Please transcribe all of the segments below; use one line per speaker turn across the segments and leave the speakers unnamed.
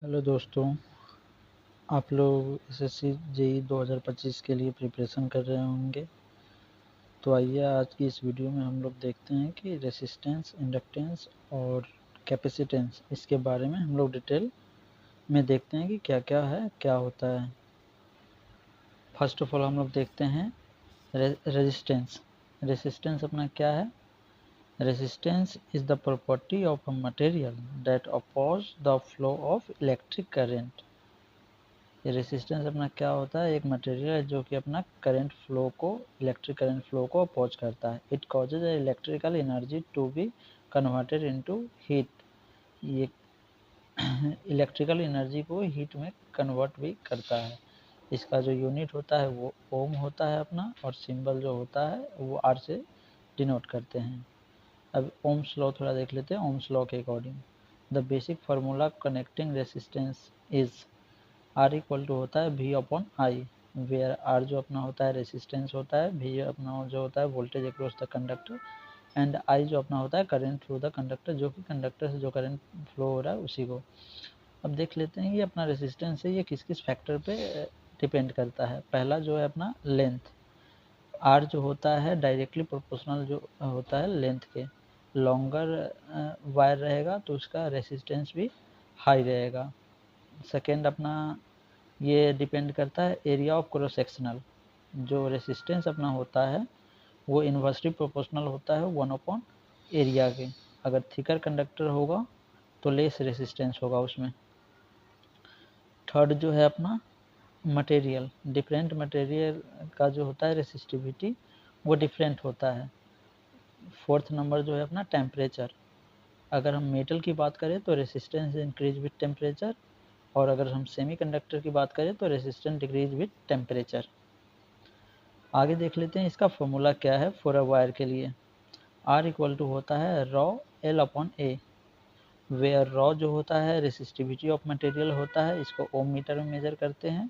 Hello दोस्तों, आप लोग एसएससी जेई 2025 के लिए प्रिपरेशन कर रहे होंगे। तो आइए आज की इस वीडियो में हम लोग देखते हैं कि रेसिस्टेंस, इंडक्टेंस और कैपेसिटेंस इसके बारे में हम लोग डिटेल में देखते हैं कि क्या क्या है, क्या होता है। फर्स्ट ऑफ ऑल हम लोग देखते हैं रेजिस्टेंस। रेसिस्टेंस अपना क्या है? Resistance is the property of a material that oppose the flow of electric current. ये रेसिस्टेंस अपना क्या होता है? एक मटेरियल है जो कि अपना करंट फ्लो को, इलेक्ट्रिक करंट फ्लो को अपोज करता है। It causes electrical energy to be converted into heat. ये इलेक्ट्रिकल एनर्जी को हीट में कन्वर्ट भी करता है। इसका जो यूनिट होता है वो ओम होता है अपना, और सिंबल जो होता है वो आर से डिनोट करते हैं। अब ओम्स लॉ थोड़ा देख लेते हैं। ओम्स लॉ के according the basic formula connecting resistance is R equal to होता है V upon I, where R जो अपना होता है रेसिस्टेंस होता है, वी अपना जो होता है voltage across the conductor, and I जो अपना होता है करंट थ्रू द कंडक्टर, जो कि कंडक्टर से जो करंट फ्लो हो रहा है उसी को। अब देख लेते हैं ये अपना रेसिस्टेंस है, ये किस किस फैक्टर पे डिपेंड करता है। पहला जो है अपना लेंथ। आर जो होता है डायरेक्टली प्रोपोर्शनल जो होता है लेंथ के। लॉन्गर वायर रहेगा तो उसका रेसिस्टेंस भी हाई रहेगा। सेकेंड अपना ये डिपेंड करता है एरिया ऑफ क्रॉस सेक्शनल। जो रेसिस्टेंस अपना होता है वो इन्वर्सली प्रोपोर्शनल होता है 1 अपॉन एरिया के। अगर थिकर कंडक्टर होगा तो लेस रेसिस्टेंस होगा उसमें। थर्ड जो है अपना मटेरियल। डिफरेंट मटेरियल का जो होता है रेसिस्टिविटी वो डिफरेंट होता है। फोर्थ नंबर जो है अपना टेम्परेचर। अगर हम मेटल की बात करें तो रेसिस्टेंस इंक्रीज विथ टेम्परेचर, और अगर हम सेमीकंडक्टर की बात करें तो रेसिस्टेंस डिक्रीज विथ टेम्परेचर। आगे देख लेते हैं इसका फॉर्मूला क्या है फॉर अ वायर के लिए। आर इक्वल टू होता है rho L upon A, where rho जो होता है रेसिस्टिविटी ऑफ मटेरियल होता है, इसको ओम मीटर में मेजर करते हैं।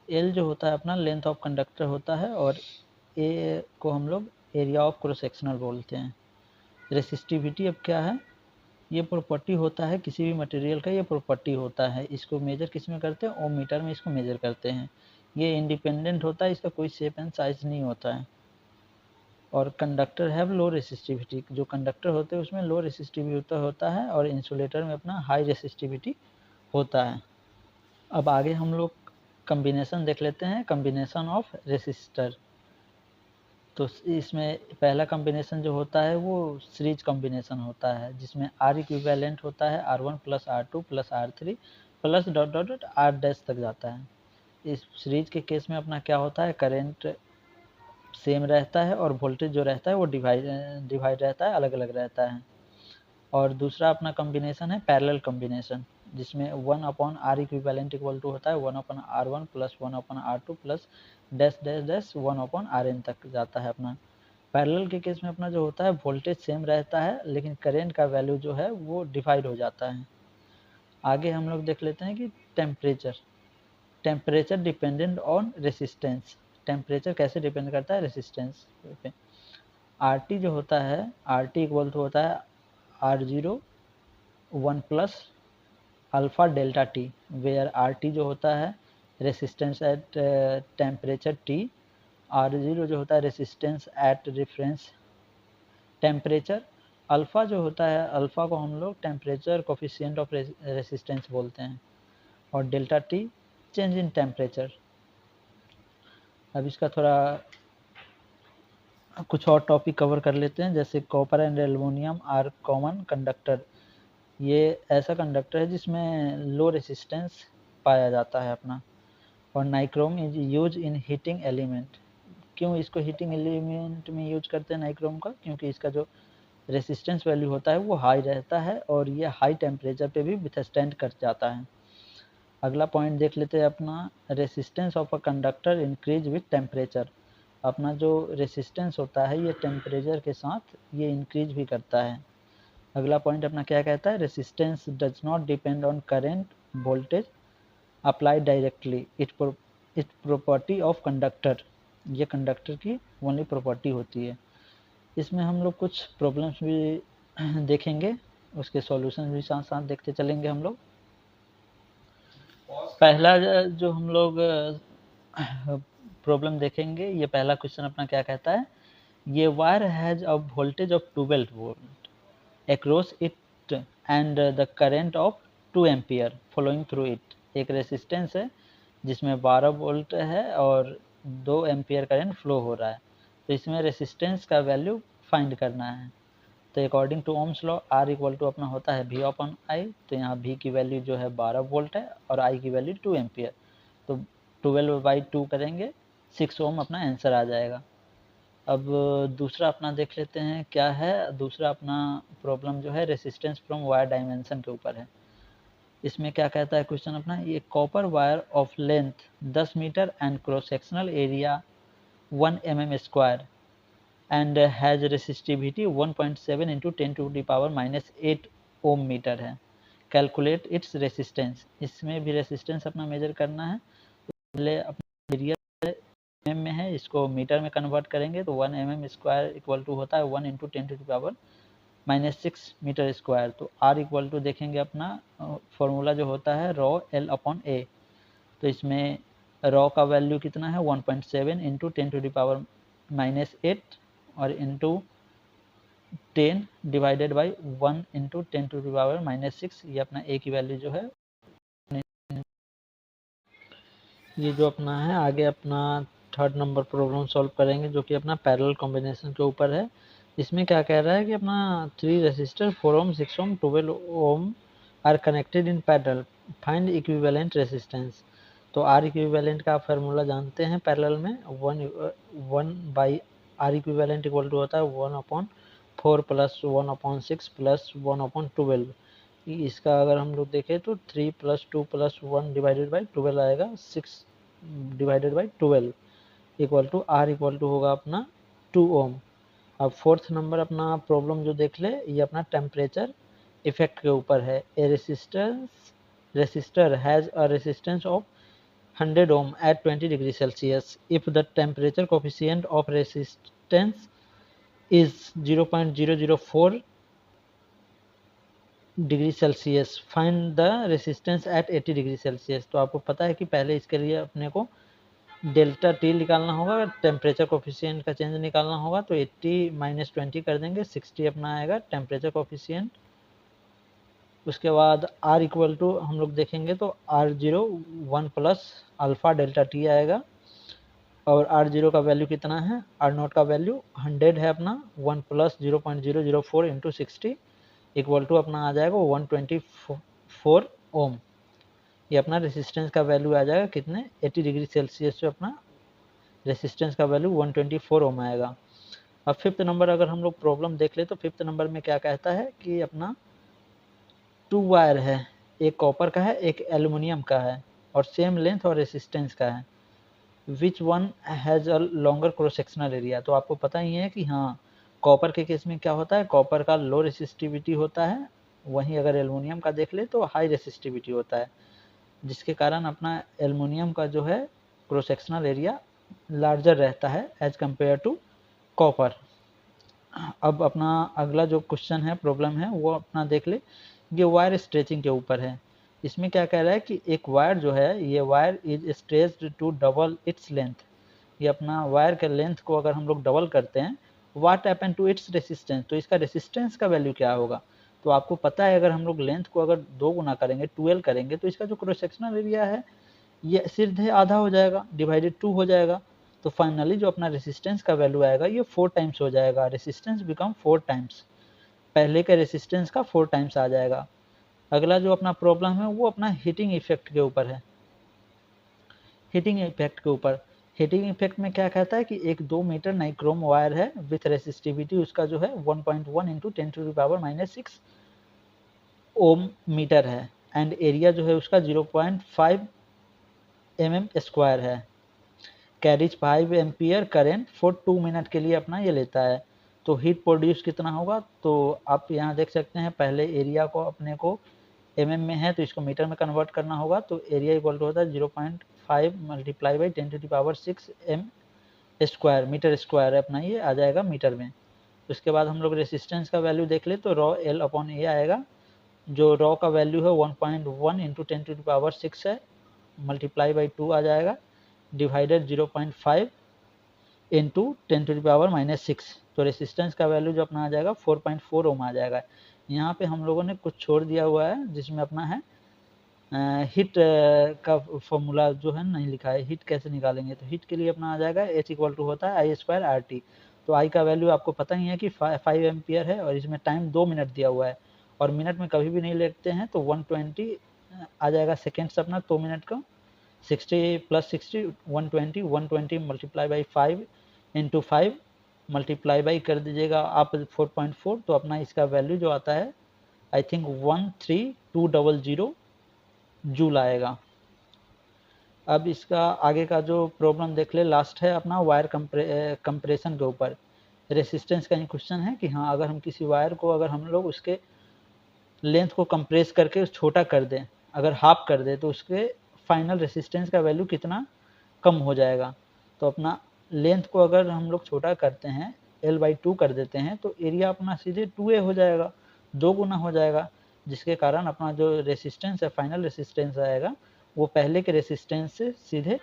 एल जो होता है अपना लेंथ ऑफ कंडक्टर होता है, और ए को हम लोग एरिया ऑफ क्रॉस सेक्शनल बोलते हैं। रेसिस्टिविटी अब क्या है? ये प्रॉपर्टी होता है किसी भी मटेरियल का, ये प्रॉपर्टी होता है। इसको मेजर किस में करते हैं? ओम मीटर में इसको मेजर करते हैं। ये इंडिपेंडेंट होता है, इसका कोई शेप एंड साइज नहीं होता है। और कंडक्टर हैव लो रेसिस्टिविटी। जो कंडक्टर होते हैं उसमें लो रेसिस्टिविटी होता है, और इंसुलेटर में अपना हाई रेसिस्टिविटी होता है। अब आगे हम लोग कम्बिनेशन देख लेते हैं, कम्बिनेशन ऑफ रेसिस्टर। तो इसमें पहला कम्बिनेशन जो होता है वो सीरीज कम्बिनेशन होता है, जिसमें आर इक्विवेलेंट होता है R1 plus R2 plus R3 plus dot dot dot are dash तक जाता है। इस सीरीज के केस में अपना क्या होता है? करेंट सेम रहता है और वोल्टेज जो रहता है वो डिवाइड रहता है, अलग अलग रहता है। और दूसरा अपना कम्बिनेशन है पैरेलल कम्बिनेशन, जिसमें 1 upon R equivalent equal to होता है 1 upon R1 plus 1 upon R2 plus dash dash dash 1 upon Rn तक जाता है अपना। पैरेलल के केस में अपना जो होता है वोल्टेज सेम रहता है, लेकिन करेंट का वैल्यू जो है वो डिवाइड हो जाता है। आगे हम लोग देख लेते हैं कि temperature. Temperature dependent on resistance. Temperature कैसे डिपेंड करता है? रेसिस्टेंस पे। आर टी जो होता है, आर टी इक्वल टू होता है R0 1 plus alpha delta T, where R T जो होता है resistance at temperature T, R0 जो होता है resistance at reference temperature. Alpha जो होता है, अल्फ़ा को हम लोग टेम्परेचर कोफिशिएंट ऑफ रेसिस्टेंस बोलते हैं, और delta T change in temperature. अब इसका थोड़ा कुछ और टॉपिक कवर कर लेते हैं, जैसे copper and aluminium are common conductor. ये ऐसा कंडक्टर है जिसमें लो रेसिस्टेंस पाया जाता है अपना। और nichrome is use in heating element. क्यों इसको हीटिंग एलिमेंट में यूज करते हैं नाइक्रोम का? क्योंकि इसका जो रेसिस्टेंस वैल्यू होता है वो हाई रहता है, और ये हाई टेम्परेचर पे भी विथस्टैंड कर जाता है। अगला पॉइंट देख लेते हैं अपना, resistance of a conductor increase with temperature. अपना जो रेसिस्टेंस होता है ये टेम्परेचर के साथ ये इंक्रीज भी करता है। अगला पॉइंट अपना क्या कहता है? Resistance does not depend on current voltage applied directly, it property of conductor. ये कंडक्टर की ओनली प्रॉपर्टी होती है। इसमें हम लोग कुछ प्रॉब्लम्स भी देखेंगे, उसके सॉल्यूशन भी साथ साथ देखते चलेंगे हम लोग। पहला जो हम लोग प्रॉब्लम देखेंगे, ये पहला क्वेश्चन अपना क्या कहता है, ये wire has a voltage of 12 volt across it and the current of 2 ampere flowing through it. एक रेसिस्टेंस है जिसमें 12 वोल्ट है और 2 एम्पियर करंट फ्लो हो रहा है, तो इसमें रेसिस्टेंस का वैल्यू फाइंड करना है। तो according to Ohm's law R equal to अपना होता है V अपॉन आई, तो यहाँ V की वैल्यू जो है 12 वोल्ट है और I की वैल्यू 2 एम्पियर, तो 12/2 करेंगे 6 ओम अपना आंसर आ जाएगा। अब दूसरा अपना देख लेते हैं क्या है। दूसरा अपना प्रॉब्लम जो है रेसिस्टेंस फ्रॉम वायर डायमेंशन के ऊपर है। इसमें क्या कहता है क्वेश्चन अपना, ये copper wire of length 10 metre and cross sectional area 1 mm square and has resistivity 1.7 × 10⁻⁻8 ohm metre है। Calculate its resistance. इसमें भी रेसिस्टेंस अपना मेजर करना है। पहले अपना एरिया एम में है, इसको मीटर में कन्वर्ट करेंगे तो 1 mm स्क्वायर इक्वल टू होता है 1 × 10⁻⁻6 मीटर स्क्वायर। तो R इक्वल टू देखेंगे अपना फॉर्मूला जो होता है ρ L अपॉन A। तो इसमें ρ का वैल्यू कितना है 1.7 × 10⁻⁻8 और इंटू 10 डिवाइडेड बाई 1 × 10⁻⁻6, ये अपना A की वैल्यू जो है। ये जो अपना है आगे अपना थर्ड नंबर प्रॉब्लम सॉल्व करेंगे जो कि अपना पैरेलल कॉम्बिनेशन के ऊपर है। इसमें क्या कह रहा है कि अपना 3 resistor 4 ohm 6 ohm 12 ohm are connected in parallel, find equivalent resistance. तो आर इक्विवेलेंट का फार्मूला जानते हैं पैरेलल में, 1/R इक्विवेलेंट इक्वल टू होता है 1/4 + 1/6 + 1/12। इसका अगर हम लोग देखें तो 3 + 2 + 1 डिवाइडेड बाई 12 आएगा, 6 divided by 12 equal to R equal to होगा अपना 2 ओम। अब फोर्थ नंबर अपना प्रॉब्लम जो देख ले, ये अपना टेम्परेचर इफेक्ट के ऊपर है। A resistor has a resistance of 100 ohm at 20 degrees Celsius. If the temperature coefficient of resistance is 0.004 degree Celsius, find the resistance at 80 degree Celsius. तो आपको पता है कि पहले इसके लिए अपने को डेल्टा टी निकालना होगा, टेम्परेचर कोफिशिएंट का चेंज निकालना होगा। तो 80 - 20 कर देंगे, 60 अपना आएगा टेम्परेचर कोफिशिएंट। उसके बाद R इक्वल टू हम लोग देखेंगे तो R0 1 plus alpha delta T आएगा, और R0 का वैल्यू कितना है, R0 का वैल्यू 100 है अपना, 1 प्लस 0.004 इंटू 60 इक्वल टू अपना आ जाएगा 124 ओम। ये अपना रेसिस्टेंस का वैल्यू आ जाएगा कितने, 80 डिग्री सेल्सियस पे अपना रेसिस्टेंस का वैल्यू 124 ओम आएगा। अब फिफ्थ नंबर अगर हम लोग प्रॉब्लम देख ले तो फिफ्थ नंबर में क्या कहता है कि अपना 2 वायर है, एक कॉपर का है एक एल्युमिनियम का है और सेम लेंथ और रेसिस्टेंस का है। Which one has a longer cross sectional area. तो आपको पता ही है कि हाँ, कॉपर के केस में क्या होता है, कॉपर का लो रेसिस्टिविटी होता है, वहीं अगर एल्युमिनियम का देख ले तो हाई रेसिस्टिविटी होता है, जिसके कारण अपना एल्युमिनियम का जो है क्रॉस सेक्शनल एरिया लार्जर रहता है एज कंपेयर टू कॉपर। अब अपना अगला जो क्वेश्चन है प्रॉब्लम है वो अपना देख ले, ये वायर स्ट्रेचिंग के ऊपर है। इसमें क्या कह रहा है कि एक वायर जो है, ये wire is stretched to double its length. ये अपना वायर के लेंथ को अगर हम लोग डबल करते हैं, what happen to its resistance. तो इसका रेसिस्टेंस का वैल्यू क्या होगा। तो आपको पता है अगर हम लोग लेंथ को अगर 2 गुना करेंगे 12 करेंगे तो इसका जो क्रॉस सेक्शनल एरिया है ये सीधे आधा हो जाएगा, डिवाइडेड 2 हो जाएगा। तो फाइनली जो अपना रेसिस्टेंस का वैल्यू आएगा ये 4 टाइम्स हो जाएगा, रेसिस्टेंस बिकम 4 टाइम्स, पहले के रेसिस्टेंस का 4 टाइम्स आ जाएगा। अगला जो अपना प्रॉब्लम है वो अपना हीटिंग इफेक्ट के ऊपर है। हीटिंग इफेक्ट के ऊपर, हीटिंग इफेक्ट में क्या कहता है कि एक 2 मीटर नाइक्रोम वायर है विथ रेसिस्टिविटी उसका जो है 1.1 × 10⁻⁻6 ओम मीटर है, एंड एरिया जो है उसका 0.5 mm स्क्वायर है। Carries 5 ampere current for 2 minute के लिए अपना ये लेता है। तो हीट प्रोड्यूस कितना होगा, तो आप यहाँ देख सकते हैं पहले एरिया को अपने को mm में है तो इसको मीटर में कन्वर्ट करना होगा। तो एरिया इक्वल टू होता है 0.5 × 10⁻6 m स्क्वायर, मीटर स्क्वायर है अपना, ये आ जाएगा मीटर में। उसके बाद हम लोग रेसिस्टेंस का वैल्यू देख ले तो ρ L अपॉन A आएगा, जो ρ का वैल्यू है 1.1 × 10⁻6 है, मल्टीप्लाई बाई 2 आ जाएगा, डिवाइडेड 0.5 इंटू 10⁻⁻�6, तो रेसिस्टेंस का वैल्यू जो अपना आ जाएगा 4.4 ओम आ जाएगा। यहाँ पे हम लोगों ने कुछ छोड़ दिया हुआ है जिसमें अपना है हीट का फॉर्मूला जो है नहीं लिखा है, हीट कैसे निकालेंगे, तो हीट के लिए अपना आ जाएगा H इक्वल टू होता है I² RT। तो I का वैल्यू आपको पता ही है कि 5 एम्पियर है और इसमें टाइम 2 मिनट दिया हुआ है और मिनट में कभी भी नहीं लेते हैं, तो 120 आ जाएगा सेकेंड्स अपना 2 मिनट का, 60 + 60 120, 120 multiply by 5 into 5 multiply by कर दीजिएगा आप 4.4, तो अपना इसका वैल्यू जो आता है आई थिंक 13200 जूल आएगा। अब इसका आगे का जो प्रॉब्लम देख ले, लास्ट है अपना वायर कंप्रेशन के ऊपर। रेसिस्टेंस का ही क्वेश्चन है कि हाँ अगर हम किसी वायर को अगर हम लोग उसके लेंथ को कंप्रेस करके छोटा कर दें, अगर हाफ कर दें, तो उसके फाइनल रेसिस्टेंस का वैल्यू कितना कम हो जाएगा। तो अपना लेंथ को अगर हम लोग छोटा करते हैं, L/2 कर देते हैं, तो एरिया अपना सीधे 2A हो जाएगा, 2 गुना हो जाएगा, जिसके कारण अपना जो रेसिस्टेंस है फाइनल रेसिस्टेंस आएगा वो पहले के रेसिस्टेंस से सीधे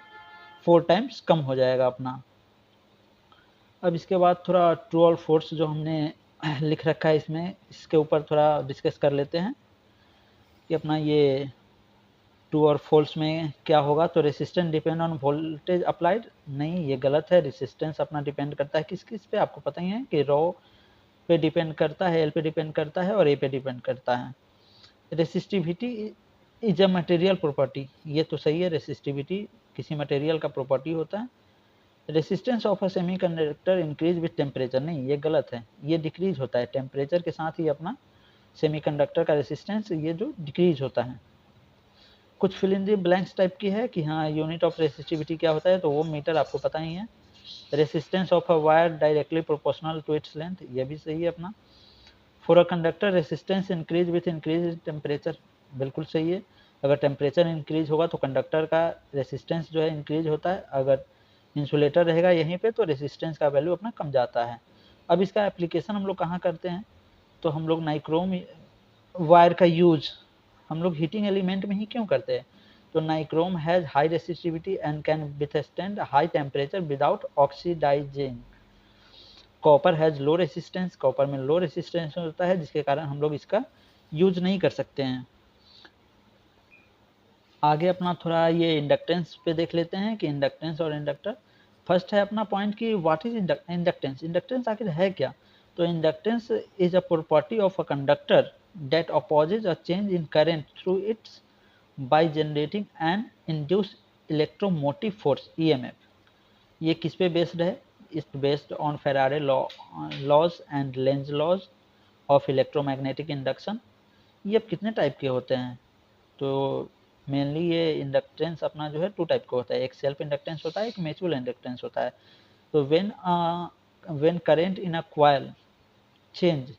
4 टाइम्स कम हो जाएगा अपना। अब इसके बाद थोड़ा ट्रू और फॉल्स जो हमने लिख रखा है इसमें, इसके ऊपर थोड़ा डिस्कस कर लेते हैं कि अपना ये ट्रू और फॉल्स में क्या होगा। तो resistance depend on voltage applied, नहीं ये गलत है। रेसिस्टेंस अपना डिपेंड करता है किस किस पे, आपको पता ही है कि रो पे डिपेंड करता है, एल पे डिपेंड करता है और ए पे डिपेंड करता है। Resistivity is a material property, ये तो सही है, रेसिस्टिविटी किसी मटेरियल का प्रॉपर्टी होता है। Resistance of a semiconductor increase with temperature, नहीं ये गलत है, ये डिक्रीज होता है टेम्परेचर के साथ ही अपना सेमीकंडक्टर का रेसिस्टेंस ये जो डिक्रीज होता है। कुछ fill in the blanks type की है कि हाँ यूनिट ऑफ रेसिस्टिविटी क्या होता है, तो वो मीटर आपको पता ही है। Resistance of a wire directly proportional to its length, ये भी सही है अपना। For a conductor resistance increase with increase in temperature, बिल्कुल सही है। अगर टेम्परेचर इंक्रीज होगा तो कंडक्टर का रेसिस्टेंस जो है इंक्रीज होता है, अगर इंसुलेटर रहेगा यहीं पे तो रेसिस्टेंस का वैल्यू अपना कम जाता है। अब इसका एप्लीकेशन हम लोग कहाँ करते हैं, तो हम लोग नाइक्रोम वायर का यूज हम लोग हीटिंग एलिमेंट में ही क्यों करते हैं, तो nichrome has high resistivity and can withstand high temperature without oxidizing. Copper has low resistance, copper में लो रेसिस्टेंस होता है जिसके कारण हम लोग इसका यूज नहीं कर सकते हैं। आगे अपना थोड़ा ये इंडक्टेंस पे देख लेते हैं कि इंडक्टेंस और इंडक्टर। फर्स्ट है अपना पॉइंट कि व्हाट इज इंडक्टेंस, इंडक्टेंस आखिर है क्या। तो inductance is a property of a conductor that opposes a change in current through its by generating an induced electromotive force EMF। ये किस पे बेस्ड है, is based on Faraday laws and Lenz laws of electromagnetic induction. ये अब कितने type के होते हैं, तो मेनली ये इंडक्टेंस अपना जो है 2 टाइप का होता है, एक सेल्फ इंडक्टेंस होता है, एक म्यूचुअल इंडक्टेंस होता है। तो when current in a coil change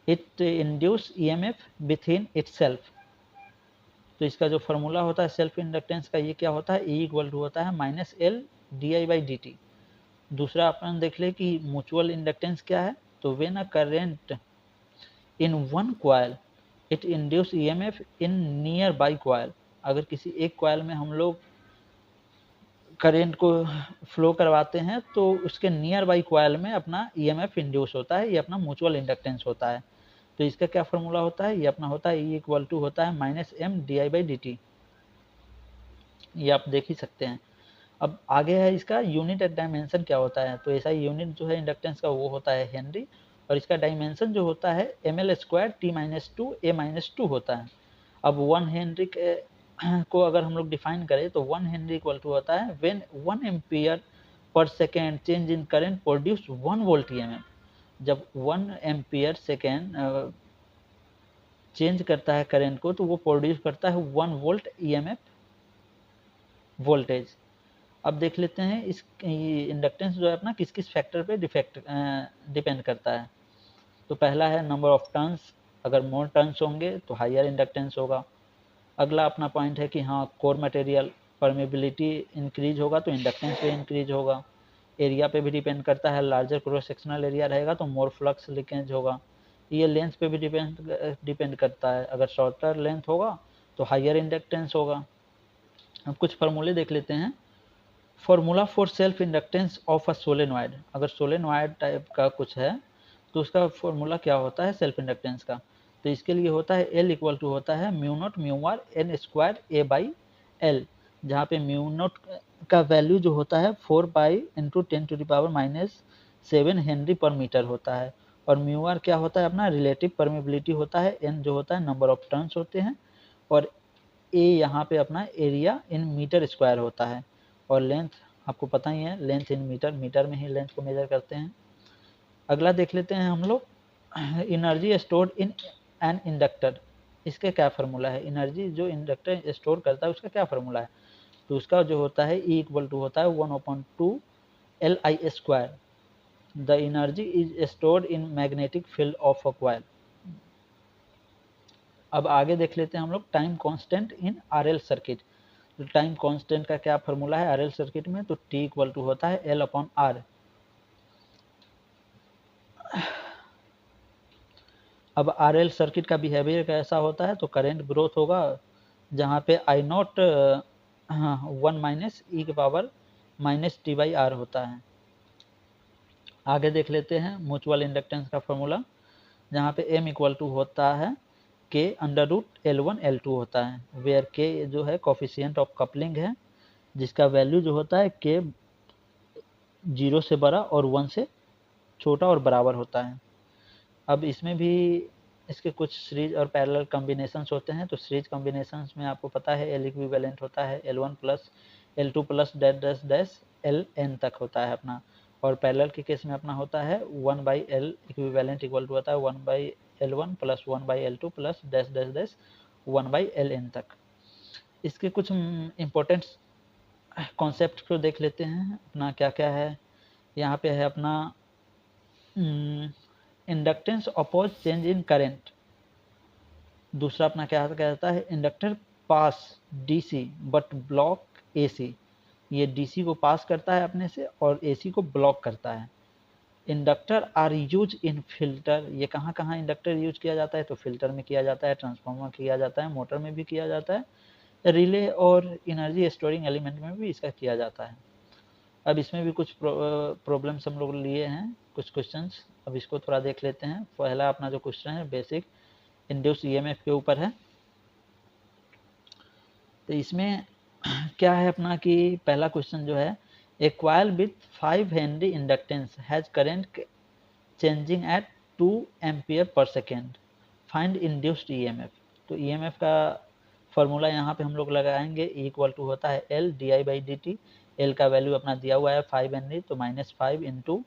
it induce EMF with in itself. तो इसका जो फॉर्मूला होता है सेल्फ इंडक्टेंस का, ये क्या होता है, E इक्वल टू होता है -L/di/dt। दूसरा अपन देख ले कि म्यूचुअल इंडक्टेंस क्या है, तो when a current in one coil it induce EMF in near by coil. अगर किसी एक कॉइल में हम लोग करंट को फ्लो करवाते हैं तो उसके नियर बाई कॉइल में अपना EMF इंड्यूस होता है, ये अपना म्यूचुअल इंडक्टेंस होता है। तो इसका क्या फॉर्मूला होता है, ये अपना होता है E इक्वल टू होता है -M/di/dt, ये आप देख ही सकते हैं। अब आगे है इसका यूनिट एंड डायमेंशन क्या होता है, तो ऐसा यूनिट जो है इंडक्टेंस का वो होता है हेनरी, और इसका डायमेंशन जो होता है ml² t-2 होता है। अब 1 हेनरी को अगर हम लोग डिफाइन करें तो 1 हेनरी इक्वल टू होता है when 1 ampere per second change in current produce 1 volt EMF। जब 1 एम्पियर सेकेंड चेंज करता है करंट को तो वो प्रोड्यूस करता है 1 वोल्ट EMF वोल्टेज। अब देख लेते हैं इस इंडक्टेंस जो है अपना किस किस फैक्टर पे डिपेंड करता है। तो पहला है नंबर ऑफ टर्न्स, अगर मोर टर्न्स होंगे तो हायर इंडक्टेंस होगा। अगला अपना पॉइंट है कि हाँ कोर मटेरियल परमेबिलिटी इंक्रीज होगा तो इंडक्टेंस पे इंक्रीज होगा। एरिया पे भी डिपेंड करता है, लार्जर क्रॉस सेक्शनल एरिया रहेगा तो मोर फ्लक्स लीकेज होगा। ये लेंथ पे भी डिपेंड करता है, अगर शॉर्टर लेंथ होगा तो हायर इंडक्टेंस होगा। अब कुछ फार्मूले देख लेते हैं। Formula for self inductance of a solenoid, अगर सोलेनॉइड टाइप का कुछ है तो उसका फार्मूला क्या होता है सेल्फ इंडक्टेंस का, तो इसके लिए होता है L इक्वल टू होता है mu naught mu R N square A by L, जहाँ पे म्यू नॉट का वैल्यू जो होता है 4 पाई इंटू 10⁻⁻7 हेनरी पर मीटर होता है, और म्यू आर क्या होता है अपना रिलेटिव परमेबिलिटी होता है, एन जो होता है नंबर ऑफ टर्न्स होते हैं, और ए यहाँ पे अपना एरिया इन मीटर स्क्वायर होता है, और लेंथ आपको पता ही है लेंथ इन मीटर, मीटर में ही लेंथ को मेजर करते हैं। अगला देख लेते हैं हम लोग energy stored in an inductor, इसके क्या फार्मूला है, एनर्जी जो इंडक्टर स्टोर करता है उसका क्या फार्मूला है, तो उसका जो होता है E इक्वल टू होता है 1/2 Li square, the energy is stored in magnetic field of a coil. अब आगे देख लेते हैं हम लोग time constant in RL circuit, तो टाइम कांस्टेंट का क्या फार्मूला है आरएल सर्किट में, तो T इक्वल टू होता है L/R। अब आरएल सर्किट का बिहेवियर कैसा होता है, तो करंट ग्रोथ होगा जहाँ पे आई नॉट 1 माइनस ई के power minus T by R होता है। आगे देख लेते हैं म्यूचुअल इंडक्टेंस का फॉर्मूला, जहाँ पे m इक्वल टू होता है k under root L1 L2 होता है, वेयर k जो है कोफिशिएंट ऑफ कपलिंग है, जिसका वैल्यू जो होता है k 0 से बड़ा और 1 से छोटा और बराबर होता है। अब इसमें भी इसके कुछ सीरीज और पैरेलल कॉम्बिनेशंस होते हैं, तो सीरीज कॉम्बिनेशंस में आपको पता है L इक्विवेलेंट होता है L1 plus L2 plus dash dash dash Ln तक होता है अपना, और पैरेलल के केस में अपना होता है 1/L इक्विवेलेंट इक्वल टू होता है 1/L1 plus 1/L2 plus dash dash dash 1/Ln तक। इसके कुछ इम्पोर्टेंट कॉन्सेप्ट को देख लेते हैं अपना क्या क्या है। यहाँ पे है अपना inductance oppose change in current, दूसरा अपना क्या कहता है inductor pass DC but block AC, ये डीसी को पास करता है अपने से और एसी को ब्लॉक करता है। Inductor are use in filter, ये कहाँ कहाँ इंडक्टर यूज किया जाता है, तो फिल्टर में किया जाता है, ट्रांसफार्मर किया जाता है, मोटर में भी किया जाता है, रिले और एनर्जी स्टोरिंग एलिमेंट में भी इसका किया जाता है। अब इसमें भी कुछ प्रॉब्लम्स हम लोग लिए हैं, कुछ क्वेश्चंस, अब इसको थोड़ा देख लेते हैं। पहला अपना जो क्वेश्चन है बेसिक इंड्यूस ईएमएफ के ऊपर है, तो इसमें क्या है अपना कि पहला क्वेश्चन जो है a coil with 5 henry inductance has current changing at 2 ampere per second, find induced EMF. तो ईएमएफ का फॉर्मूला यहाँ पे हम लोग लगाएंगे, E इक्वल टू होता है L di/dt, L का वैल्यू अपना दिया हुआ है 5 हेनरी, तो -5 इंटू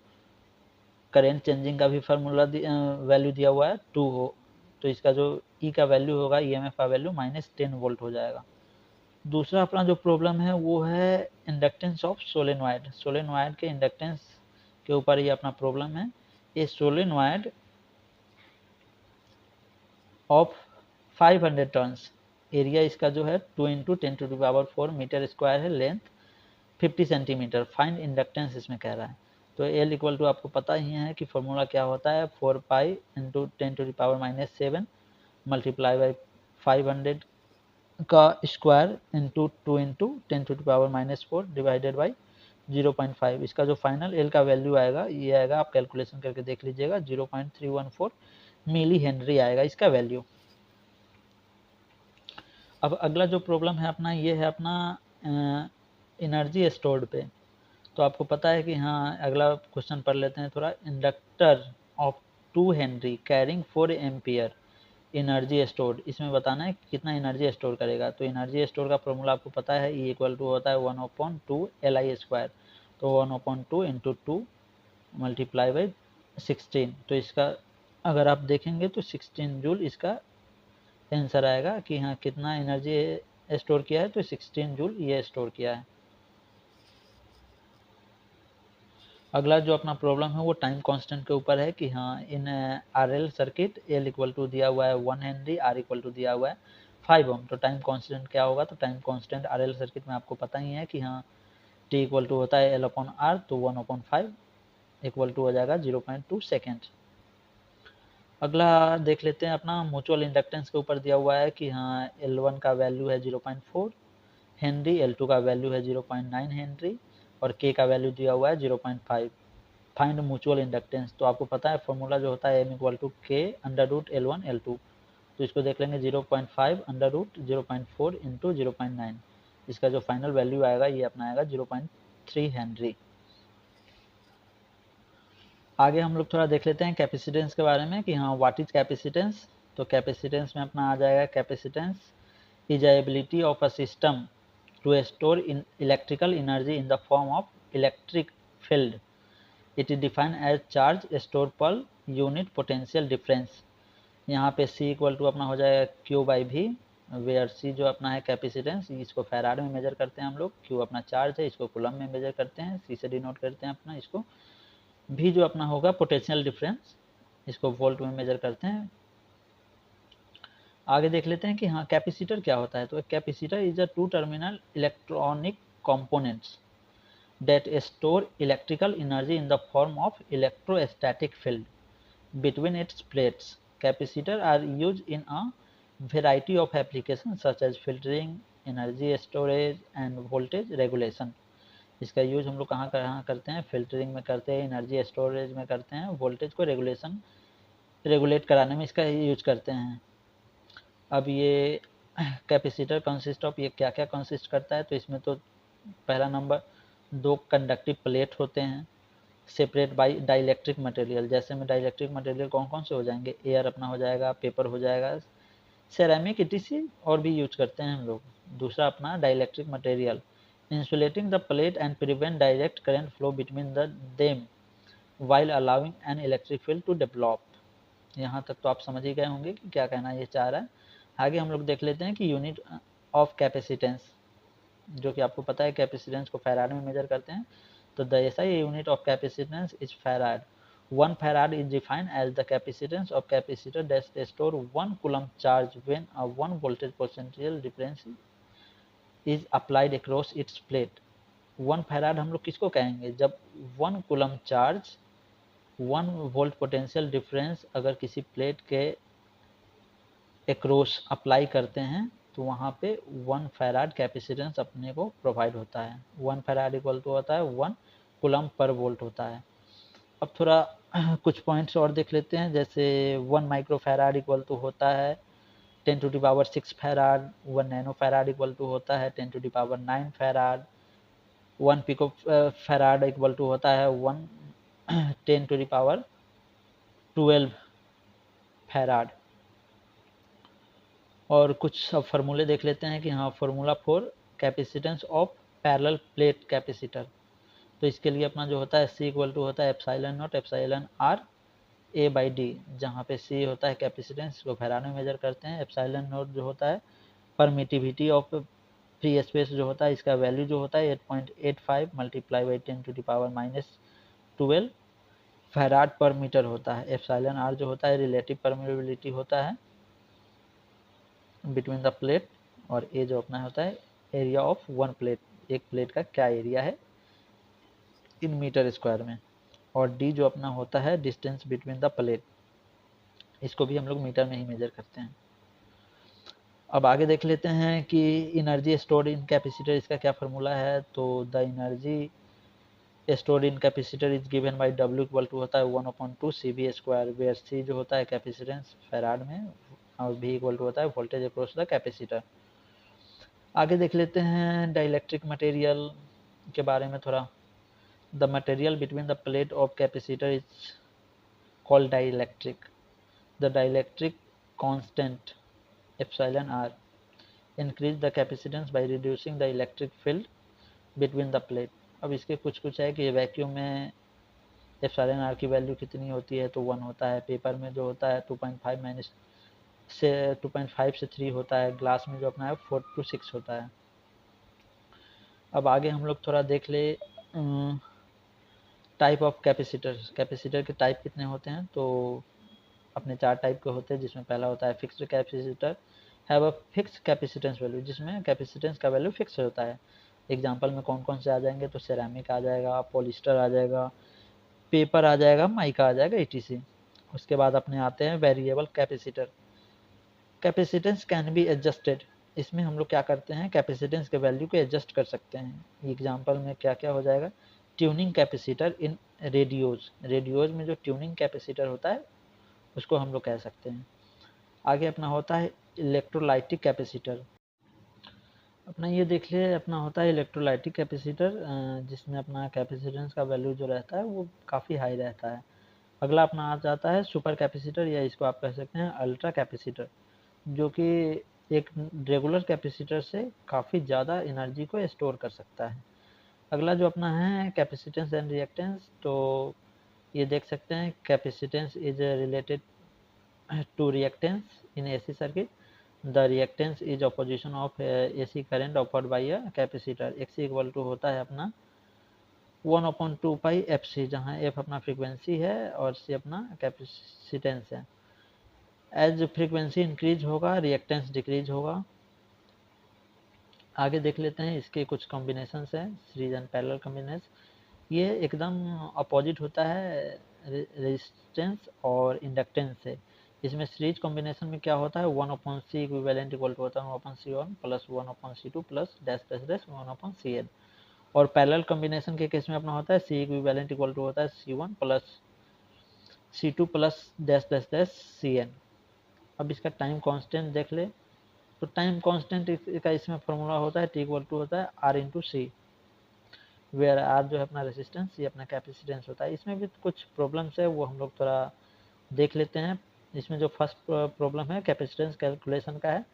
करेंट चेंजिंग का भी फार्मूला वैल्यू दिया हुआ है 2 हो, तो इसका जो E का वैल्यू होगा ईएमएफ का वैल्यू -10 वोल्ट हो जाएगा। दूसरा अपना जो प्रॉब्लम है वो है इंडक्टेंस ऑफ सोलेनॉइड, सोलेनॉइड के इंडक्टेंस के ऊपर ये अपना प्रॉब्लम है। ये सोलेनॉइड ऑफ 500 टर्न्स, एरिया इसका जो है 2 × 10⁴ मीटर स्क्वायर है, लेंथ 50 सेंटीमीटर, फाइंड इंडक्टेंस इसमें कह रहा है। तो L इक्वल टू आपको पता ही है कि फॉर्मूला क्या होता है 4 पाई इंटू 10⁻⁻7 मल्टीप्लाई बाई 500 का स्क्वायर इंटू 2 × 10⁻⁻4 डिवाइडेड बाई 0.5, इसका जो फाइनल L का वैल्यू आएगा ये आएगा, आप कैलकुलेशन करके देख लीजिएगा 0.314 मिली हेनरी आएगा इसका वैल्यू। अब अगला जो प्रॉब्लम है अपना ये है अपना एनर्जी स्टोर्ड पे, तो आपको पता है कि हाँ अगला क्वेश्चन पढ़ लेते हैं थोड़ा। Inductor of 2 Henry carrying 4 ampere energy stored, इसमें बताना है कितना एनर्जी स्टोर करेगा। तो एनर्जी स्टोर का फॉर्मूला आपको पता है E इक्वल टू होता है 1/2 Li स्क्वायर, तो 1/2 इंटू 2 मल्टीप्लाई बाई 16, तो इसका अगर आप देखेंगे तो 16 जूल इसका आंसर आएगा कि हाँ कितना एनर्जी स्टोर किया है, तो 16 जूल ये स्टोर किया है। अगला जो अपना प्रॉब्लम है वो टाइम कांस्टेंट के ऊपर है कि हाँ in RL circuit L equal to दिया हुआ है 1 हेनरी, R इक्वल टू दिया हुआ है 5 ओम, तो टाइम कांस्टेंट क्या होगा, तो टाइम कांस्टेंट आरएल सर्किट में आपको पता ही है कि हाँ T इक्वल टू होता है L/R, तो 1/5 इक्वल टू हो जाएगा 0.2 सेकेंड। अगला देख लेते हैं अपना म्यूचुअल इंडक्टेंस के ऊपर दिया हुआ है कि हाँ L1 का वैल्यू है 0.4, हेनरी, L2 का वैल्यू है 0.9 हेनरी और K का वैल्यू दिया हुआ है 0.5। फाइंड म्यूचुअल इंडक्टेंस, तो आपको पता है फॉर्मूला जो होता है M = K √ L1 L2, तो इसको देख लेंगे 0.5 √ 0.4 × 0.9, इसका जो फाइनल वैल्यू आएगा ये अपना आएगा 0.3 हेनरी। आगे हम लोग थोड़ा देख लेते हैं कैपेसिटेंस के बारे में कि हाँ व्हाट इज कैपेसिटेंस। तो कैपेसिटेंस में अपना आ जाएगा capacitance is ability of a system to store in electrical energy in the form of electric field. It is defined as charge store per unit potential difference. यहाँ पे C = अपना हो जाएगा Q/V, वेयर C जो अपना है capacitance, इसको farad में मेजर करते हैं हम लोग, Q अपना चार्ज है, इसको कूलम में मेजर करते हैं, C से डिनोट करते हैं अपना इसको, V जो अपना होगा पोटेंशियल डिफरेंस, इसको वोल्ट में मेजर करते हैं। आगे देख लेते हैं कि हाँ कैपेसिटर क्या होता है। तो capacitor is a 2 terminal electronic components that store electrical energy in the form of electrostatic field between its plates. Capacitors are used in a variety of applications such as filtering, energy storage and voltage regulation. इसका use हम लोग कहाँ करते हैं, filtering में करते हैं, energy storage में करते हैं, वोल्टेज को रेगुलेट कराने में इसका यूज करते हैं। अब ये कैपेसिटर कंसिस्ट ऑफ, ये क्या क्या कंसिस्ट करता है, तो इसमें तो पहला नंबर 2 कंडक्टिव प्लेट होते हैं सेपरेट बाय डाइलेक्ट्रिक मटेरियल। जैसे में डाइलेक्ट्रिक मटेरियल कौन कौन से हो जाएंगे, एयर अपना हो जाएगा, पेपर हो जाएगा, सेरामिक इटीसी और भी यूज करते हैं हम लोग। दूसरा अपना dielectric material insulating the plate and prevent direct current flow between them while allowing an electric field to develop। यहाँ तक तो आप समझ ही गए होंगे कि क्या कहना ये चाह रहा है। आगे हम लोग देख लेते हैं कि यूनिट ऑफ कैपेसिटेंस, जो कि आपको पता है कैपेसिटेंस को फैराड में मेजर करते हैं। तो the SI unit of capacitance is farad. 1 farad is defined as the capacitance of capacitor that store 1 coulomb charge when a 1 voltage potential difference is applied across its plate। 1 farad हम लोग किसको कहेंगे, जब 1 coulomb charge 1 volt potential difference अगर किसी plate के across apply करते हैं तो वहाँ पे 1 फैराड कैपेसिटेंस अपने को प्रोवाइड होता है। 1 फैराड = होता है 1 कूलम पर वोल्ट होता है। अब थोड़ा कुछ पॉइंट्स और देख लेते हैं, जैसे 1 माइक्रो फैराड = होता है 10⁻⁶ फैराड, 1 नैनो फैराड = होता है 10⁹ फैराड, 1 पिको फैराड = होता है 10⁻12 फैराड। और कुछ अब फार्मूले देख लेते हैं कि हाँ formula for capacitance of parallel plate capacitor. तो इसके लिए अपना जो होता है C = होता है ε0 εr/A/d, जहाँ पे C होता है कैपेसिटेंस, इसको फैराड में मेजर करते हैं। ε0 जो होता है परमिटिविटी ऑफ फ्री स्पेस जो होता है, इसका वैल्यू जो होता है 8.85 × 10⁻⁻12 फैराड पर मीटर होता है। εr जो होता है रिलेटिव परमिटिविटी होता है बिटवीन द प्लेट, और ए जो अपना होता है एरिया ऑफ 1 प्लेट, एक प्लेट का क्या एरिया है इन मीटर स्क्वायर में, और डी जो अपना होता है डिस्टेंस बिटवीन द प्लेट, इसको भी हम लोग मीटर में ही मेजर करते हैं। अब आगे देख लेते हैं कि एनर्जी स्टोर्ड इन कैपेसिटर, इसका क्या फार्मूला है। तो the energy stored in capacitor is given by W = होता है 1/2 CV², वेयर C जो होता है कैपेसिटेंस फैराड में, और V = होता है वोल्टेज अक्रॉस द कैपेसिटर। आगे देख लेते हैं डाइलेक्ट्रिक मटेरियल के बारे में थोड़ा। The material between the plate of capacitor is called dielectric. The dielectric constant εr increase the capacitance by reducing the electric field between the plate। अब इसके कुछ है कि वैक्यूम में εr की वैल्यू कितनी होती है, तो 1 होता है, पेपर में जो होता है 2.5 से 3 होता है, ग्लास में जो अपना है 4 to 6 होता है। अब आगे हम लोग थोड़ा देख ले टाइप ऑफ कैपेसिटर, कैपेसिटर के टाइप कितने होते हैं। तो अपने 4 टाइप के होते हैं, जिसमें पहला होता है fixed capacitor have a fix capacitance value, जिसमें कैपेसिटेंस का वैल्यू फिक्स होता है। एग्जांपल में कौन कौन से आ जाएंगे, तो सेरामिक आ जाएगा, पॉलिस्टर आ जाएगा, पेपर आ जाएगा, माइका आ जाएगा, etc। उसके बाद अपने आते हैं variable capacitor. Capacitance can be adjusted इसमें हम लोग क्या करते हैं, कैपेसिटेंस के वैल्यू को एडजस्ट कर सकते हैं। एग्जांपल में क्या क्या हो जाएगा, ट्यूनिंग कैपेसिटर इन रेडियोज, रेडियोज में जो ट्यूनिंग कैपेसिटर होता है उसको हम लोग कह सकते हैं। आगे अपना होता है इलेक्ट्रोलाइटिक कैपेसिटर। अपना ये देख लिए, अपना होता है इलेक्ट्रोलाइटिक कैपेसिटर, जिसमें अपना कैपेसिटेंस का वैल्यू जो रहता है वो काफ़ी हाई रहता है। अगला अपना आ जाता है सुपर कैपेसिटर, या इसको आप कह सकते हैं अल्ट्रा कैपेसिटर, जो कि एक रेगुलर कैपेसिटर से काफ़ी ज़्यादा एनर्जी को स्टोर कर सकता है। अगला जो अपना है कैपेसिटेंस एंड रिएक्टेंस, तो ये देख सकते हैं capacitance is related to reactance in AC circuit. The reactance is opposition of AC current offered by a capacitor. X equal to होता है अपना 1/2 पाई एफ सी, जहाँ एफ अपना फ्रीक्वेंसी है और सी अपना कैपेसिटेंस है। एज फ्रीक्वेंसी इंक्रीज होगा रिएक्टेंस डिक्रीज होगा। आगे देख लेते हैं इसके कुछ कॉम्बिनेशंस हैं, सीरीज एंड पैरेलल कॉम्बिनेशन। ये एकदम अपोजिट होता है रेजिस्टेंस और इंडक्टेंस से। इसमें सीरीज कॉम्बिनेशन में क्या होता है, 1/c इक्विवेलेंट इक्वल टू होता है 1/c1 plus 1/c2 plus dash dash dash 1/cn। और पैरेलल कॉम्बिनेशन के केस में अपना होता है c इक्विवेलेंट इक्वल टू होता है c1 plus c2 plus dash dash dash cn। अब इसका टाइम कांस्टेंट देख ले, तो टाइम कांस्टेंट का इसमें फॉर्मूला होता है t इक्वल टू होता है r into C, where R जो है अपना रेजिस्टेंस, ये अपना कैपेसिटेंस होता है। इसमें भी कुछ प्रॉब्लम्स है, वो हम लोग थोड़ा देख लेते हैं। इसमें जो फर्स्ट प्रॉब्लम है कैपेसिटेंस कैलकुलेशन का है,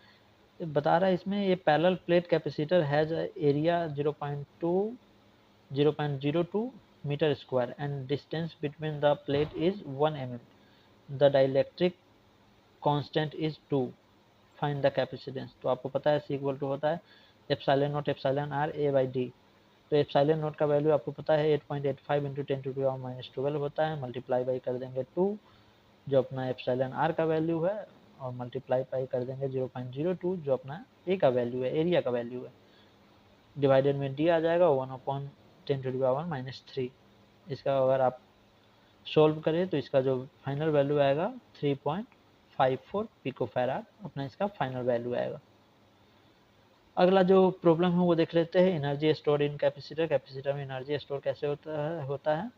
बता रहा है इसमें ये parallel plate capacitor has area 0.02 metre square and distance between the plate is 1 mm। The dielectric constant is 2। Find the capacitance. तो आपको पता है सी इक्वल टू होता है epsilon naught epsilon R A by D. तो epsilon naught का value आपको पता है 8.85 इंटू 10⁻⁻12 होता है, मल्टीप्लाई बाई कर देंगे 2 जो अपना एप्सिलॉन आर का वैल्यू है, और मल्टीप्लाई बाई कर देंगे 0.02 जो अपना ए का वैल्यू है, एरिया का वैल्यू है, डिवाइडेड में डी आ जाएगा 1/10⁻³ इसका अगर आप सोल्व करें तो इसका जो फाइनल वैल्यू आएगा 3.54 पिकोफैराड अपना इसका फाइनल वैल्यू आएगा। अगला जो प्रॉब्लम है वो देख लेते हैं, energy store in capacitor. Capacitor में एनर्जी स्टोर कैसे होता है,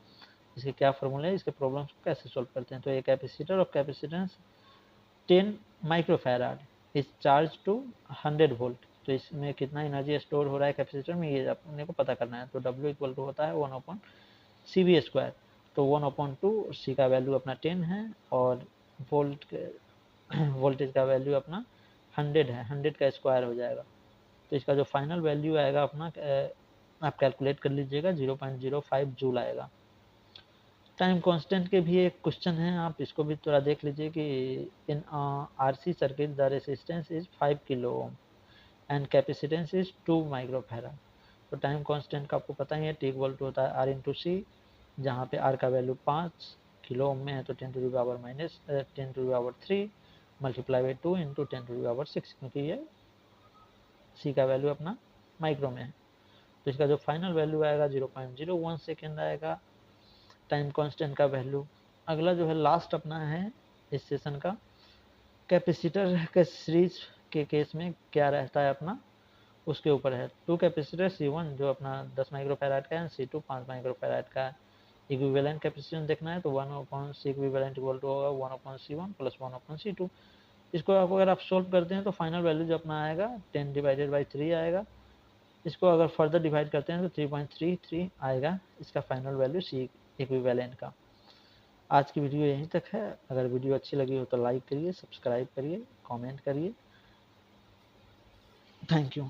इसके क्या फॉर्मूले है, इसके प्रॉब्लम्स को कैसे सोल्व करते हैं। तो ये capacitor of capacitance 10 microfarad is charge to 100 volt. तो इसमें कितना एनर्जी स्टोर हो रहा है कैपेसिटर में, ये अपने को पता करना है। तो W इक्वल टू होता है 1/CV²। तो 1/2 C का वैल्यू अपना 10 है, और वोल्टेज का वैल्यू अपना 100 है, 100 का स्क्वायर हो जाएगा। तो इसका जो फाइनल वैल्यू आएगा अपना आप कैलकुलेट कर लीजिएगा 0.05 जूल आएगा। टाइम कांस्टेंट के भी एक क्वेश्चन है, आप इसको भी थोड़ा देख लीजिए कि in RC circuit the resistance is 5 kilo ohm and capacitance is 2 microfarad. तो टाइम कांस्टेंट का आपको पता ही है, टी इक्वल टू होता है आर इंटू सी, जहाँ पे आर का वैल्यू 5 किलो ओम में है तो 10⁻³ मल्टीप्लाई बाई 2 इंटू 10⁻6, क्योंकि ये सी का वैल्यू अपना माइक्रो में है। तो इसका जो फाइनल वैल्यू आएगा 0.01 सेकेंड आएगा टाइम कांस्टेंट का वैल्यू। अगला जो है लास्ट अपना है इस सेशन का, कैपेसिटर के सीरीज के केस में क्या रहता है अपना, उसके ऊपर है। 2 कैपेसिटर C1 जो अपना 10 माइक्रोफैराड का है, C2 5 माइक्रोफैराड का है। इक्विवेलेंट कैपेसिटेंस देखना है तो 1/C इक्विवेलेंट इक्वल टू होगा 1/C1 प्लस 1/C2। इसको अगर आप सोल्व करते हैं तो फाइनल वैल्यू जो अपना आएगा 10/3 आएगा। इसको अगर फर्दर डिवाइड करते हैं तो 3.33 आएगा इसका फाइनल वैल्यू सी इक्विवेलेंट का। आज की वीडियो यहीं तक है। अगर वीडियो अच्छी लगी हो तो लाइक करिए, सब्सक्राइब करिए, कमेंट करिए। Thank you.